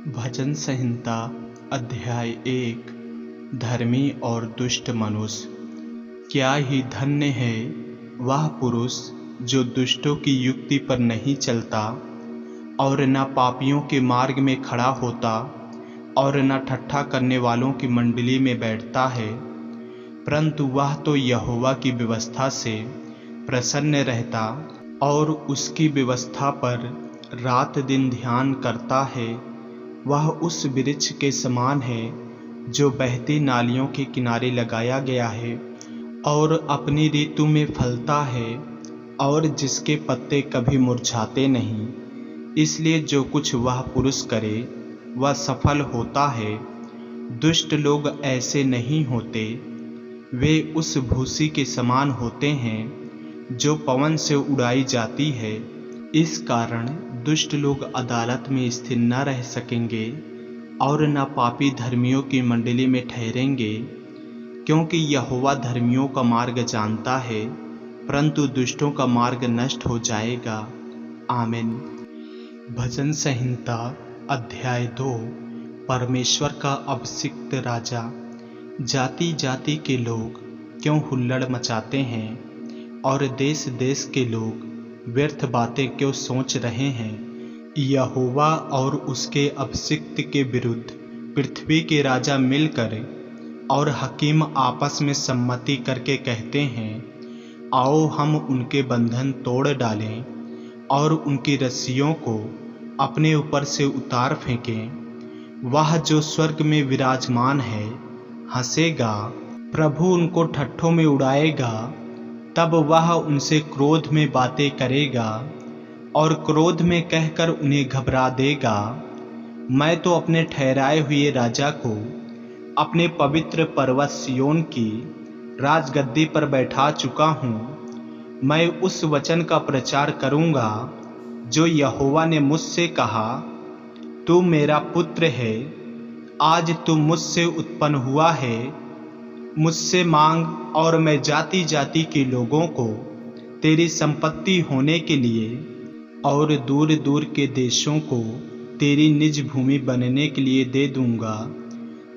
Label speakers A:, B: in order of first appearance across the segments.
A: भजन संहिता अध्याय 1। धर्मी और दुष्ट मनुष्य। क्या ही धन्य है वह पुरुष जो दुष्टों की युक्ति पर नहीं चलता और न पापियों के मार्ग में खड़ा होता और न ठट्ठा करने वालों की मंडली में बैठता है, परंतु वह तो यहोवा की व्यवस्था से प्रसन्न रहता और उसकी व्यवस्था पर रात दिन ध्यान करता है। वह उस वृक्ष के समान है जो बहती नालियों के किनारे लगाया गया है और अपनी ऋतु में फलता है और जिसके पत्ते कभी मुरझाते नहीं। इसलिए जो कुछ वह पुरुष करे वह सफल होता है। दुष्ट लोग ऐसे नहीं होते, वे उस भूसी के समान होते हैं जो पवन से उड़ाई जाती है। इस कारण दुष्ट लोग अदालत में स्थिर न रह सकेंगे और न पापी धर्मियों की मंडली में ठहरेंगे, क्योंकि यहोवा धर्मियों का मार्ग जानता है, परंतु दुष्टों का मार्ग नष्ट हो जाएगा। आमीन। भजन संहिता अध्याय 2। परमेश्वर का अभिषिक्त राजा। जाति जाति के लोग क्यों हुल्लड़ मचाते हैं और देश देश के लोग व्यर्थ बातें क्यों सोच रहे हैं। यहोवा और उसके अभिषिक्त के विरुद्ध पृथ्वी के राजा मिलकर और हकीम आपस में सम्मति करके कहते हैं, आओ हम उनके बंधन तोड़ डालें और उनकी रस्सियों को अपने ऊपर से उतार फेंकें। वह जो स्वर्ग में विराजमान है हंसेगा, प्रभु उनको ठट्ठों में उड़ाएगा। तब वह उनसे क्रोध में बातें करेगा और क्रोध में कहकर उन्हें घबरा देगा। मैं तो अपने ठहराए हुए राजा को अपने पवित्र पर्वत सिय्योन की राजगद्दी पर बैठा चुका हूँ। मैं उस वचन का प्रचार करूँगा जो यहोवा ने मुझसे कहा, तू मेरा पुत्र है, आज तू मुझसे उत्पन्न हुआ है। मुझसे मांग और मैं जाति जाति के लोगों को तेरी संपत्ति होने के लिए और दूर दूर के देशों को तेरी निज भूमि बनने के लिए दे दूंगा।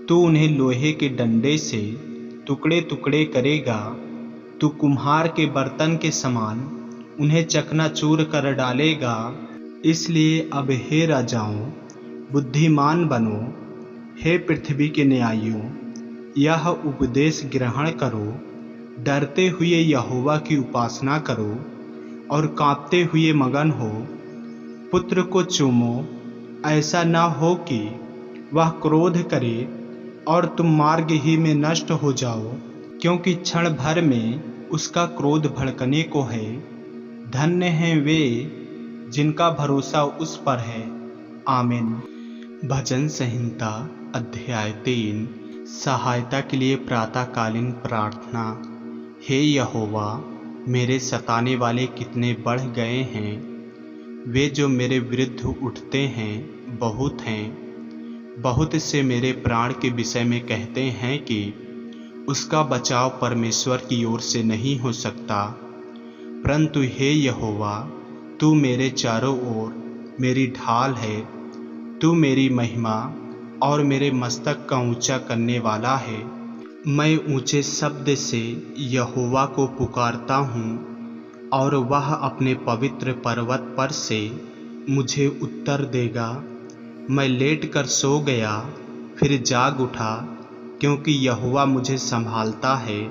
A: तू उन्हें लोहे के डंडे से टुकड़े टुकड़े करेगा। तू कुम्हार के बर्तन के समान उन्हें चकनाचूर कर डालेगा। इसलिए अब हे राजाओं, बुद्धिमान बनो, हे पृथ्वी के न्यायियों, यह उपदेश ग्रहण करो। डरते हुए यहोवा की उपासना करो और कांपते हुए मगन हो। पुत्र को चूमो, ऐसा न हो कि वह क्रोध करे और तुम मार्ग ही में नष्ट हो जाओ, क्योंकि क्षण भर में उसका क्रोध भड़कने को है। धन्य हैं वे जिनका भरोसा उस पर है। आमीन। भजन संहिता अध्याय 3। सहायता के लिए प्रातःकालीन प्रार्थना। हे यहोवा, मेरे सताने वाले कितने बढ़ गए हैं। वे जो मेरे विरुद्ध उठते हैं बहुत हैं। बहुत से मेरे प्राण के विषय में कहते हैं कि उसका बचाव परमेश्वर की ओर से नहीं हो सकता। परंतु हे यहोवा, तू मेरे चारों ओर मेरी ढाल है। तू मेरी महिमा और मेरे मस्तक का ऊंचा करने वाला है। मैं ऊंचे शब्द से यहोवा को पुकारता हूँ और वह अपने पवित्र पर्वत पर से मुझे उत्तर देगा। मैं लेट कर सो गया, फिर जाग उठा, क्योंकि यहोवा मुझे संभालता है।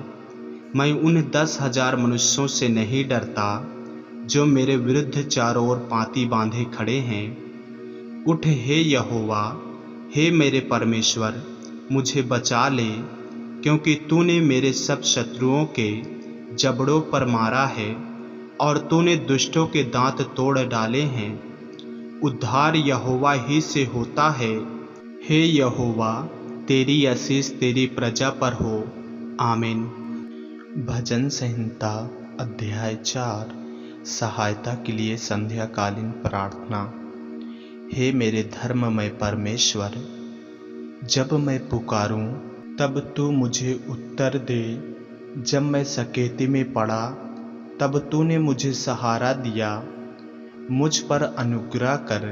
A: मैं उन 10,000 मनुष्यों से नहीं डरता जो मेरे विरुद्ध चारों ओर पाँति बांधे खड़े हैं। उठ हे यहोवा, हे मेरे परमेश्वर, मुझे बचा ले, क्योंकि तूने मेरे सब शत्रुओं के जबड़ों पर मारा है और तूने दुष्टों के दांत तोड़ डाले हैं। उद्धार यहोवा ही से होता है। हे यहोवा, तेरी आशीष तेरी प्रजा पर हो। आमीन। भजन संहिता अध्याय 4। सहायता के लिए संध्याकालीन प्रार्थना। हे मेरे धर्ममय परमेश्वर, जब मैं पुकारूं तब तू मुझे उत्तर दे। जब मैं सकेती में पड़ा तब तूने मुझे सहारा दिया। मुझ पर अनुग्रह कर,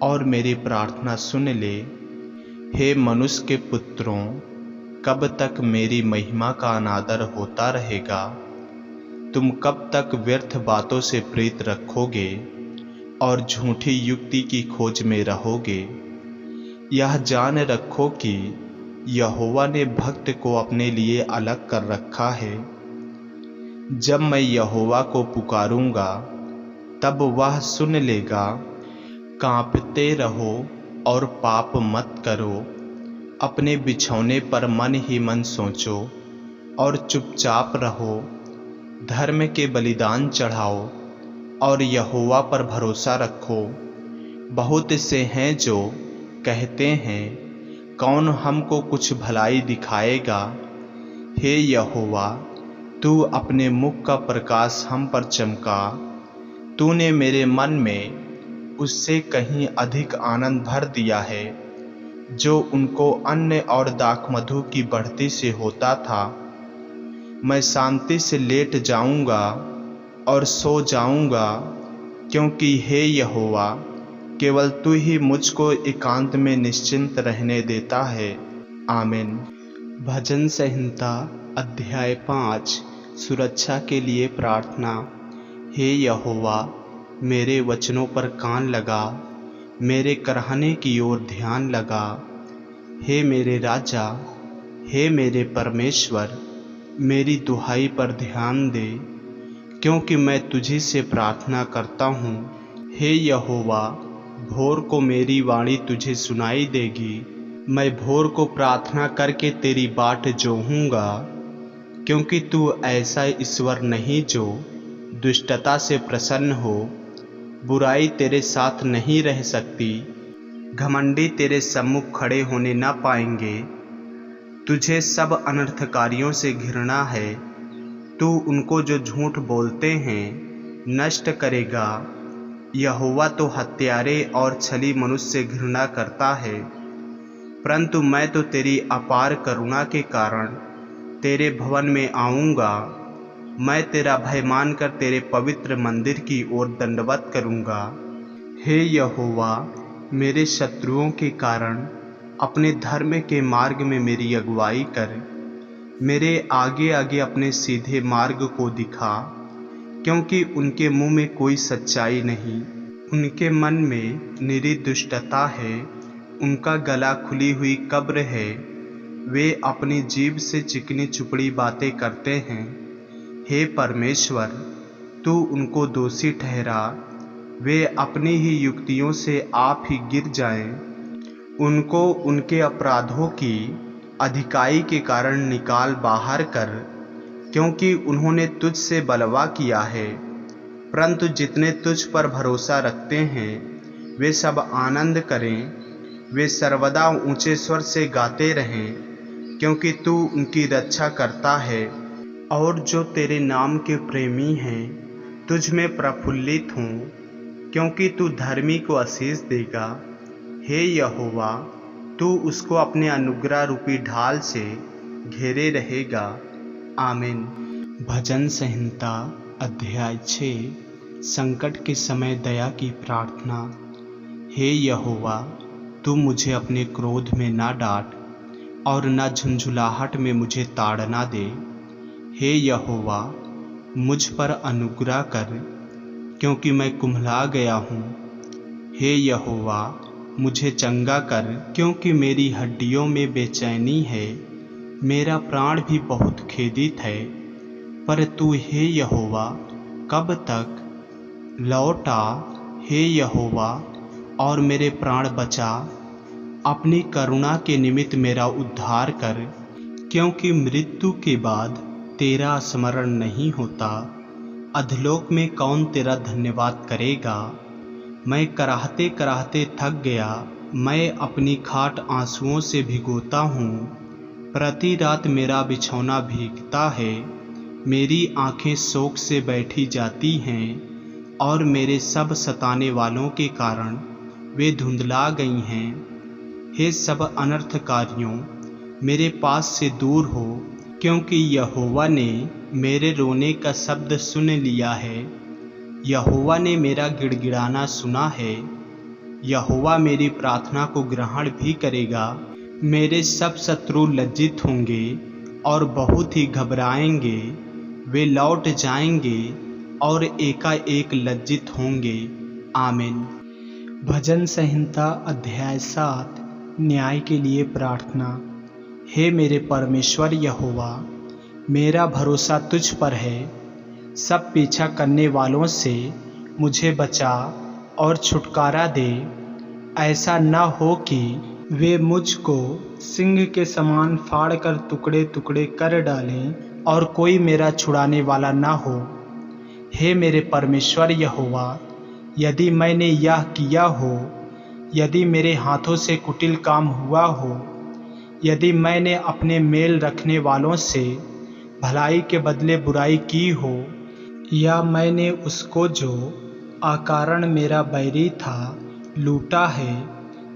A: और मेरी प्रार्थना सुन ले। हे मनुष्य के पुत्रों, कब तक मेरी महिमा का अनादर होता रहेगा? तुम कब तक व्यर्थ बातों से प्रीत रखोगे और झूठी युक्ति की खोज में रहोगे? यह जान रखो कि यहोवा ने भक्त को अपने लिए अलग कर रखा है। जब मैं यहोवा को पुकारूंगा तब वह सुन लेगा। कांपते रहो और पाप मत करो। अपने बिछौने पर मन ही मन सोचो और चुपचाप रहो। धर्म के बलिदान चढ़ाओ और यहोवा पर भरोसा रखो। बहुत से हैं जो कहते हैं, कौन हमको कुछ भलाई दिखाएगा? हे यहोवा, तू अपने मुख का प्रकाश हम पर चमका। तूने मेरे मन में उससे कहीं अधिक आनंद भर दिया है, जो उनको अन्न और दाखमधु की बढ़ती से होता था। मैं शांति से लेट जाऊंगा और सो जाऊंगा, क्योंकि हे यहोवा, केवल तू ही मुझको एकांत में निश्चिंत रहने देता है। आमीन। भजन संहिता अध्याय 5। सुरक्षा के लिए प्रार्थना। हे यहोवा, मेरे वचनों पर कान लगा, मेरे कराहने की ओर ध्यान लगा। हे मेरे राजा, हे मेरे परमेश्वर, मेरी दुहाई पर ध्यान दे, क्योंकि मैं तुझी से प्रार्थना करता हूँ। हे यहोवा, भोर को मेरी वाणी तुझे सुनाई देगी। मैं भोर को प्रार्थना करके तेरी बाट जोहूँगा, क्योंकि तू ऐसा ईश्वर नहीं जो दुष्टता से प्रसन्न हो। बुराई तेरे साथ नहीं रह सकती। घमंडी तेरे सम्मुख खड़े होने न पाएंगे। तुझे सब अनर्थकारियों से घृणा है। तू उनको जो झूठ बोलते हैं नष्ट करेगा। यहोवा तो हत्यारे और छली मनुष्य से घृणा करता है। परंतु मैं तो तेरी अपार करुणा के कारण तेरे भवन में आऊँगा। मैं तेरा भय मानकर तेरे पवित्र मंदिर की ओर दंडवत करूँगा। हे यहोवा, मेरे शत्रुओं के कारण अपने धर्म के मार्ग में मेरी अगुवाई कर। मेरे आगे आगे अपने सीधे मार्ग को दिखा, क्योंकि उनके मुंह में कोई सच्चाई नहीं। उनके मन में निरी दुष्टता है। उनका गला खुली हुई कब्र है। वे अपनी जीभ से चिकनी चुपड़ी बातें करते हैं। हे परमेश्वर, तू उनको दोषी ठहरा। वे अपनी ही युक्तियों से आप ही गिर जाएं। उनको उनके अपराधों की अधिकाई के कारण निकाल बाहर कर, क्योंकि उन्होंने तुझ से बलवा किया है। परंतु जितने तुझ पर भरोसा रखते हैं वे सब आनंद करें। वे सर्वदा ऊंचे स्वर से गाते रहें, क्योंकि तू उनकी रक्षा करता है। और जो तेरे नाम के प्रेमी हैं तुझ में प्रफुल्लित हों, क्योंकि तू धर्मी को आशीष देगा। हे यहोवा, तू उसको अपने अनुग्रह रूपी ढाल से घेरे रहेगा। आमीन। भजन संहिता अध्याय 6। संकट के समय दया की प्रार्थना। हे यहोवा, तू मुझे अपने क्रोध में ना डांट और न झुंझुलाहट में मुझे ताड़ना दे। हे यहोवा, मुझ पर अनुग्रह कर, क्योंकि मैं कुम्हला गया हूँ। हे यहोवा, मुझे चंगा कर, क्योंकि मेरी हड्डियों में बेचैनी है। मेरा प्राण भी बहुत खेदित है। पर तू हे यहोवा कब तक? लौट आ हे यहोवा और मेरे प्राण बचा। अपनी करुणा के निमित्त मेरा उद्धार कर, क्योंकि मृत्यु के बाद तेरा स्मरण नहीं होता। अधलोक में कौन तेरा धन्यवाद करेगा? मैं कराहते कराहते थक गया। मैं अपनी खाट आंसुओं से भिगोता हूँ। प्रति रात मेरा बिछौना भीगता है। मेरी आंखें शोक से बैठी जाती हैं और मेरे सब सताने वालों के कारण वे धुंधला गई हैं। हे सब अनर्थकारियों, मेरे पास से दूर हो, क्योंकि यहोवा ने मेरे रोने का शब्द सुन लिया है। यहोवा ने मेरा गिड़गिड़ाना सुना है। यहोवा मेरी प्रार्थना को ग्रहण भी करेगा। मेरे सब शत्रु लज्जित होंगे और बहुत ही घबराएंगे। वे लौट जाएंगे और एकाएक लज्जित होंगे। आमीन। भजन संहिता अध्याय 7। न्याय के लिए प्रार्थना। हे मेरे परमेश्वर यहोवा, मेरा भरोसा तुझ पर है। सब पीछा करने वालों से मुझे बचा और छुटकारा दे। ऐसा न हो कि वे मुझको सिंह के समान फाड़ कर टुकड़े टुकड़े कर डालें और कोई मेरा छुड़ाने वाला न हो। हे मेरे परमेश्वर यहोवा, यदि मैंने यह किया हो, यदि मेरे हाथों से कुटिल काम हुआ हो, यदि मैंने अपने मेल रखने वालों से भलाई के बदले बुराई की हो, या मैंने उसको जो अकारण मेरा बैरी था लूटा है,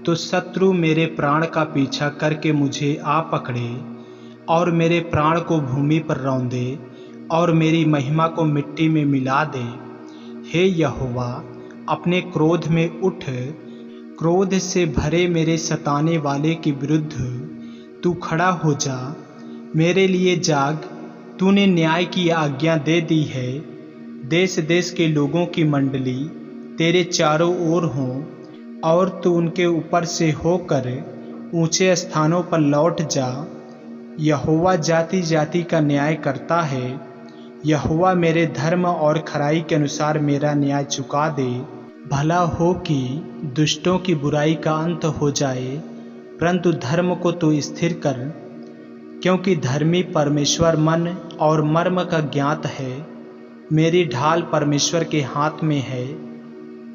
A: तो शत्रु मेरे प्राण का पीछा करके मुझे आ पकड़े और मेरे प्राण को भूमि पर रौंदे और मेरी महिमा को मिट्टी में मिला दे। हे यहोवा, अपने क्रोध में उठ। क्रोध से भरे मेरे सताने वाले के विरुद्ध तू खड़ा हो जा। मेरे लिए जाग। तूने न्याय की आज्ञा दे दी है। देश देश के लोगों की मंडली तेरे चारों ओर हों और तू उनके ऊपर से होकर ऊंचे स्थानों पर लौट जा। यहोवा जाति जाति का न्याय करता है। यहोवा मेरे धर्म और खराई के अनुसार मेरा न्याय चुका दे। भला हो कि दुष्टों की बुराई का अंत हो जाए, परंतु धर्म को तू स्थिर कर, क्योंकि धर्मी परमेश्वर मन और मर्म का ज्ञात है। मेरी ढाल परमेश्वर के हाथ में है,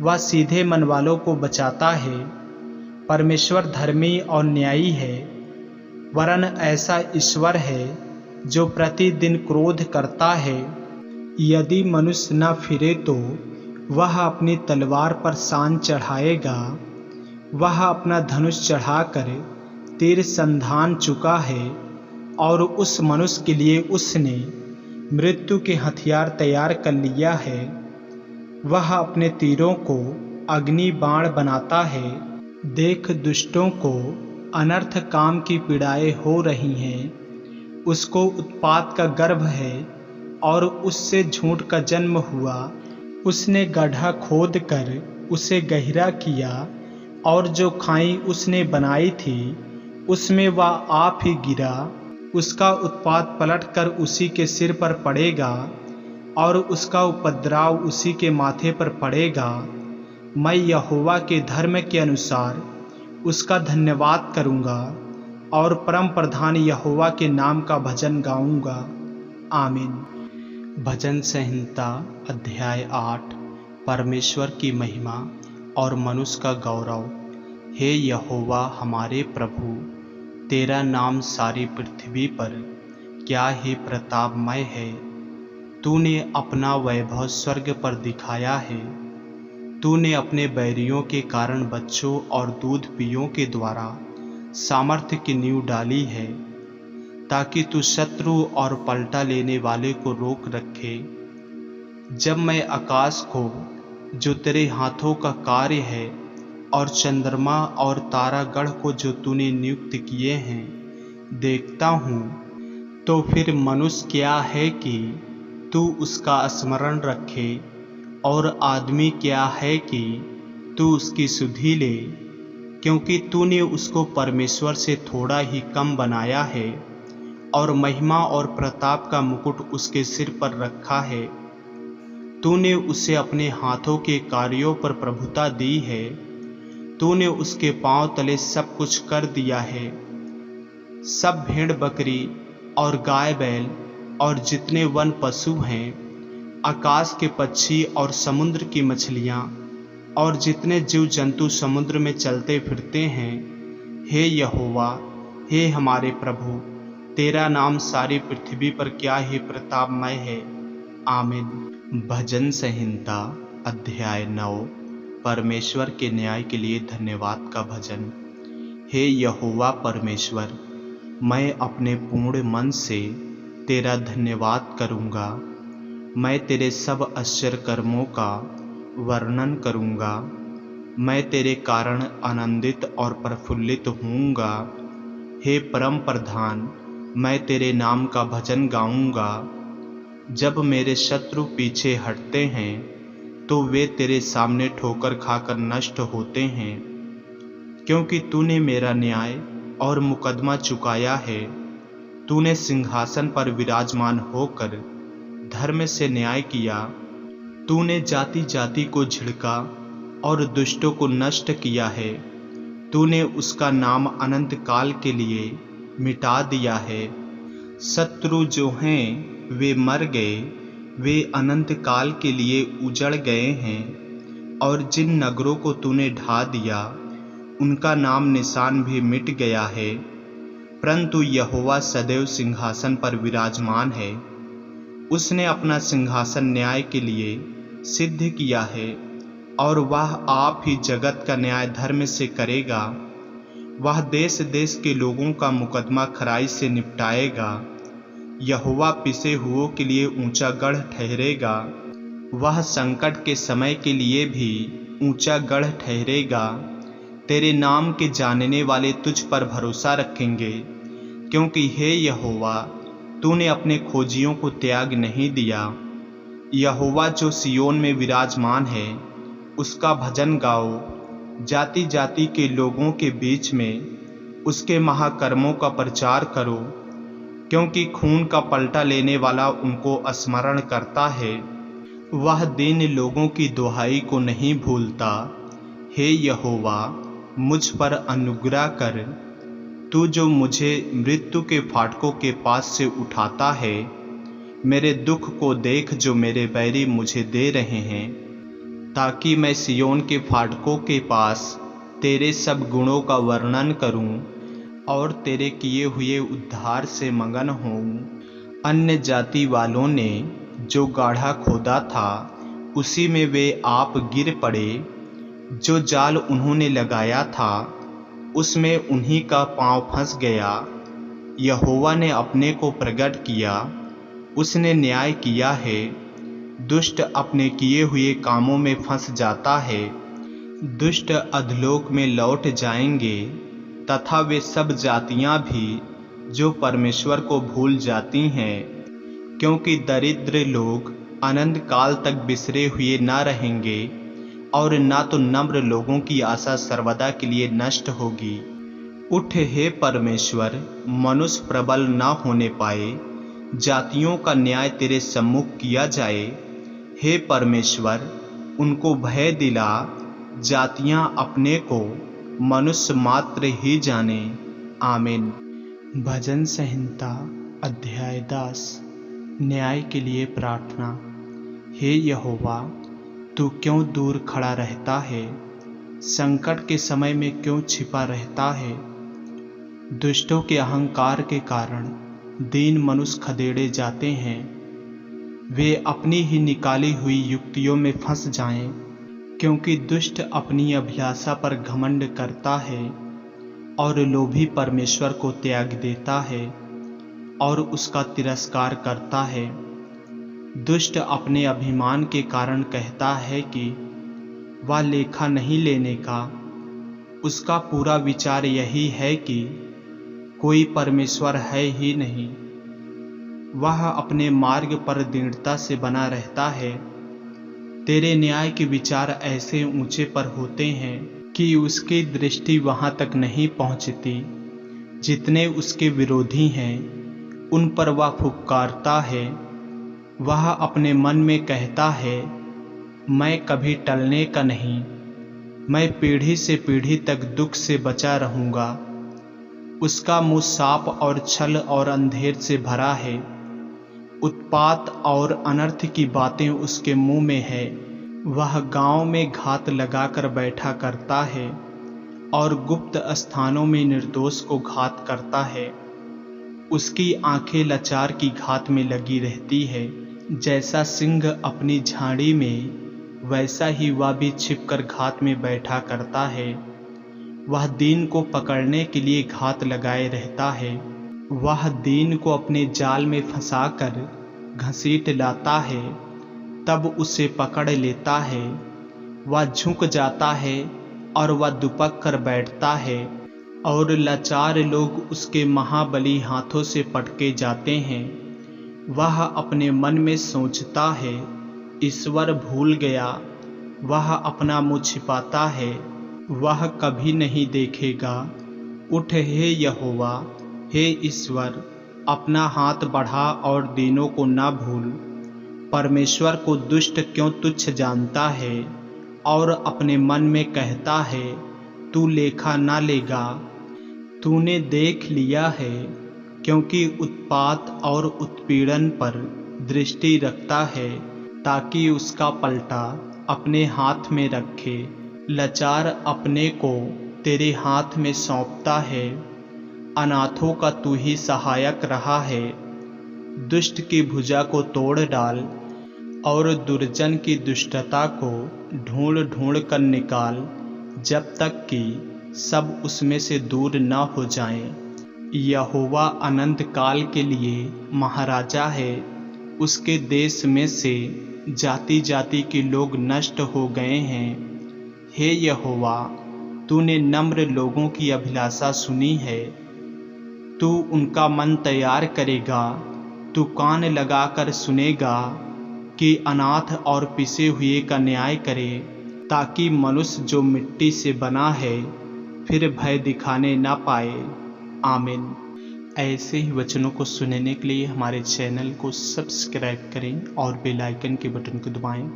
A: वह सीधे मन वालों को बचाता है। परमेश्वर धर्मी और न्यायी है, वरन ऐसा ईश्वर है जो प्रतिदिन क्रोध करता है। यदि मनुष्य न फिरे तो वह अपनी तलवार पर सान चढ़ाएगा। वह अपना धनुष चढ़ाकर तीर संधान चुका है और उस मनुष्य के लिए उसने मृत्यु के हथियार तैयार कर लिया है। वह अपने तीरों को अग्नि बाण बनाता है। देख, दुष्टों को अनर्थ काम की पीड़ाएं हो रही हैं। उसको उत्पात का गर्भ है और उससे झूठ का जन्म हुआ। उसने गड्ढा खोद कर उसे गहरा किया और जो खाई उसने बनाई थी उसमें वह आप ही गिरा। उसका उत्पात पलट कर उसी के सिर पर पड़ेगा और उसका उपद्रव उसी के माथे पर पड़ेगा। मैं यहोवा के धर्म के अनुसार उसका धन्यवाद करूँगा और परम प्रधान यहोवा के नाम का भजन गाऊँगा। आमीन। भजन संहिता अध्याय 8। परमेश्वर की महिमा और मनुष्य का गौरव। हे यहोवा हमारे प्रभु, तेरा नाम सारी पृथ्वी पर क्या ही प्रतापमय है। तूने अपना वैभव स्वर्ग पर दिखाया है। तूने अपने बैरियों के कारण बच्चों और दूध पियों के द्वारा सामर्थ्य की नींव डाली है, ताकि तू शत्रु और पलटा लेने वाले को रोक रखे। जब मैं आकाश को, जो तेरे हाथों का कार्य है, और चंद्रमा और तारागण को जो तूने नियुक्त किए हैं, देखता हूँ, तो फिर मनुष्य क्या है कि तू उसका स्मरण रखे, और आदमी क्या है कि तू उसकी सुधि ले, क्योंकि तूने उसको परमेश्वर से थोड़ा ही कम बनाया है और महिमा और प्रताप का मुकुट उसके सिर पर रखा है। तूने उसे अपने हाथों के कार्यों पर प्रभुता दी है। तूने उसके पांव तले सब कुछ कर दिया है। सब भेड़ बकरी और गाय बैल और जितने वन पशु हैं, आकाश के पक्षी और समुद्र की मछलियाँ और जितने जीव जंतु समुद्र में चलते फिरते हैं, हे यहोवा, हे हमारे प्रभु, तेरा नाम सारी पृथ्वी पर क्या ही प्रतापमय है। आमीन। भजन संहिता अध्याय 9। परमेश्वर के न्याय के लिए धन्यवाद का भजन। हे यहोवा परमेश्वर, मैं अपने पूर्ण मन से तेरा धन्यवाद करूँगा। मैं तेरे सब आश्चर्य कर्मों का वर्णन करूँगा। मैं तेरे कारण आनंदित और प्रफुल्लित होऊंगा। हे परम प्रधान, मैं तेरे नाम का भजन गाऊंगा। जब मेरे शत्रु पीछे हटते हैं तो वे तेरे सामने ठोकर खाकर नष्ट होते हैं, क्योंकि तूने मेरा न्याय और मुकदमा चुकाया है। तूने सिंहासन पर विराजमान होकर धर्म से न्याय किया। तूने जाति जाति को झिड़का और दुष्टों को नष्ट किया है। तूने उसका नाम अनंत काल के लिए मिटा दिया है। शत्रु जो हैं वे मर गए, वे अनंत काल के लिए उजड़ गए हैं। और जिन नगरों को तूने ढा दिया उनका नाम निशान भी मिट गया है। परंतु यहोवा सदैव सिंहासन पर विराजमान है। उसने अपना सिंहासन न्याय के लिए सिद्ध किया है और वह आप ही जगत का न्याय धर्म से करेगा। वह देश देश के लोगों का मुकदमा खराई से निपटाएगा। यहोवा पिसे हुओं के लिए ऊंचा गढ़ ठहरेगा। वह संकट के समय के लिए भी ऊंचा गढ़ ठहरेगा। तेरे नाम के जानने वाले तुझ पर भरोसा रखेंगे, क्योंकि हे यहोवा, तूने अपने खोजियों को त्याग नहीं दिया। यहोवा जो सियोन में विराजमान है, उसका भजन गाओ। जाति जाति के लोगों के बीच में उसके महाकर्मों का प्रचार करो, क्योंकि खून का पलटा लेने वाला उनको स्मरण करता है। वह दीन लोगों की दुहाई को नहीं भूलता। हे यहोवा, मुझ पर अनुग्रह कर। तू जो मुझे मृत्यु के फाटकों के पास से उठाता है, मेरे दुख को देख जो मेरे बैरी मुझे दे रहे हैं, ताकि मैं सियोन के फाटकों के पास तेरे सब गुणों का वर्णन करूं और तेरे किए हुए उद्धार से मगन होऊं। अन्य जाति वालों ने जो गाढ़ा खोदा था, उसी में वे आप गिर पड़े। जो जाल उन्होंने लगाया था, उसमें उन्हीं का पांव फंस गया। यहोवा ने अपने को प्रकट किया, उसने न्याय किया है। दुष्ट अपने किए हुए कामों में फंस जाता है। दुष्ट अधलोक में लौट जाएंगे, तथा वे सब जातियां भी जो परमेश्वर को भूल जाती हैं, क्योंकि दरिद्र लोग अनंत काल तक बिसरे हुए न रहेंगे, और ना तो नम्र लोगों की आशा सर्वदा के लिए नष्ट होगी। उठ हे परमेश्वर, मनुष्य प्रबल न होने पाए। जातियों का न्याय तेरे सम्मुख किया जाए। हे परमेश्वर, उनको भय दिला। जातियां अपने को मनुष्य मात्र ही जाने। आमीन। भजन संहिता अध्याय 10। न्याय के लिए प्रार्थना। हे यहोवा, तू क्यों दूर खड़ा रहता है? संकट के समय में क्यों छिपा रहता है? दुष्टों के अहंकार के कारण दीन मनुष्य खदेड़े जाते हैं। वे अपनी ही निकाली हुई युक्तियों में फंस जाएं, क्योंकि दुष्ट अपनी अभिलाषा पर घमंड करता है और लोभी परमेश्वर को त्याग देता है और उसका तिरस्कार करता है। दुष्ट अपने अभिमान के कारण कहता है कि वह लेखा नहीं लेने का। उसका पूरा विचार यही है कि कोई परमेश्वर है ही नहीं। वह अपने मार्ग पर दृढ़ता से बना रहता है। तेरे न्याय के विचार ऐसे ऊंचे पर होते हैं कि उसकी दृष्टि वहां तक नहीं पहुंचती। जितने उसके विरोधी हैं, उन पर वह फुफकारता है। वह अपने मन में कहता है, मैं कभी टलने का नहीं। मैं पीढ़ी से पीढ़ी तक दुख से बचा रहूंगा। उसका मुंह साप और छल और अंधेर से भरा है। उत्पात और अनर्थ की बातें उसके मुंह में है। वह गांव में घात लगाकर बैठा करता है और गुप्त स्थानों में निर्दोष को घात करता है। उसकी आंखें लाचार की घात में लगी रहती है। जैसा सिंह अपनी झाड़ी में, वैसा ही वह भी छिपकर घात में बैठा करता है। वह दीन को पकड़ने के लिए घात लगाए रहता है। वह दीन को अपने जाल में फंसाकर घसीट लाता है, तब उसे पकड़ लेता है। वह झुक जाता है और वह दुपक कर बैठता है और लाचार लोग उसके महाबली हाथों से पटके जाते हैं। वह अपने मन में सोचता है, ईश्वर भूल गया, वह अपना मुँह छिपाता है, वह कभी नहीं देखेगा। उठ हे यहोवा, हे ईश्वर, अपना हाथ बढ़ा और दीनों को न भूल। परमेश्वर को दुष्ट क्यों तुच्छ जानता है और अपने मन में कहता है, तू लेखा ना लेगा। तूने देख लिया है, क्योंकि उत्पात और उत्पीड़न पर दृष्टि रखता है, ताकि उसका पलटा अपने हाथ में रखे। लाचार अपने को तेरे हाथ में सौंपता है, अनाथों का तू ही सहायक रहा है। दुष्ट की भुजा को तोड़ डाल और दुर्जन की दुष्टता को ढूंढ ढूंढ कर निकाल, जब तक कि सब उसमें से दूर न हो जाएं। यहोवा अनंत काल के लिए महाराजा है, उसके देश में से जाति जाति के लोग नष्ट हो गए हैं। हे यहोवा, तूने नम्र लोगों की अभिलाषा सुनी है, तू उनका मन तैयार करेगा। तू कान लगाकर सुनेगा कि अनाथ और पिसे हुए का न्याय करे, ताकि मनुष्य जो मिट्टी से बना है फिर भय दिखाने ना पाए। आमीन। ऐसे ही वचनों को सुनने के लिए हमारे चैनल को सब्सक्राइब करें और बेल आइकन के बटन को दबाएं।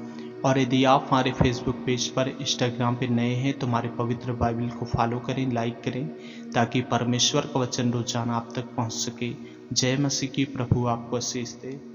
A: और यदि आप हमारे फेसबुक पेज पर, इंस्टाग्राम पे नए हैं तो हमारे पवित्र बाइबल को फॉलो करें, लाइक करें, ताकि परमेश्वर का वचन रोजाना आप तक पहुंच सके। जय मसीह की। प्रभु आपको आशीष दे।